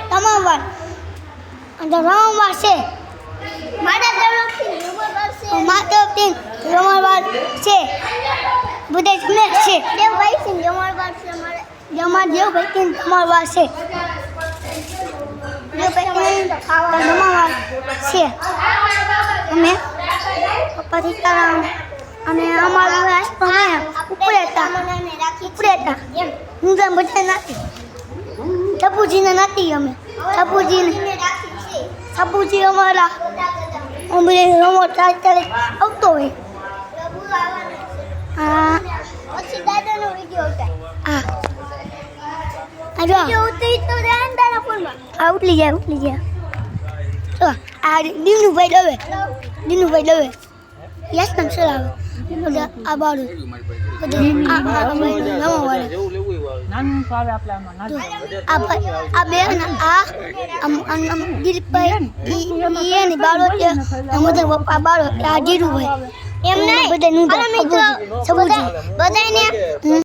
તમામ વાર રમણવાર છે મારા તરફથી રમણવાર છે બધા જમે છે દેવભાઈ સિંહ રમણવાર છે અમારે દેવભાઈ સિંહ રમણવાર છે રમણવાર છે અમે પછી અને અમારું રાષ્ટ્ર ઉપરે હતા હું તો બધા નાતી સપુજીને નાતી અમે સપુજી અમારા અમે રમત ચાલે આવતો હોય હા પછી દાદાનો વિડિયો ઉતાર વિડિયો ઉતરી તો દાદાના ફોનમાં ઉતરી જાય તો આ દીનુભાઈ દવે યસ નામ ચલાવે આ બાળું દિલીપભાઈ બાળો પપ્પા બાળો આ ધીરુભાઈ એમ નહીં બધા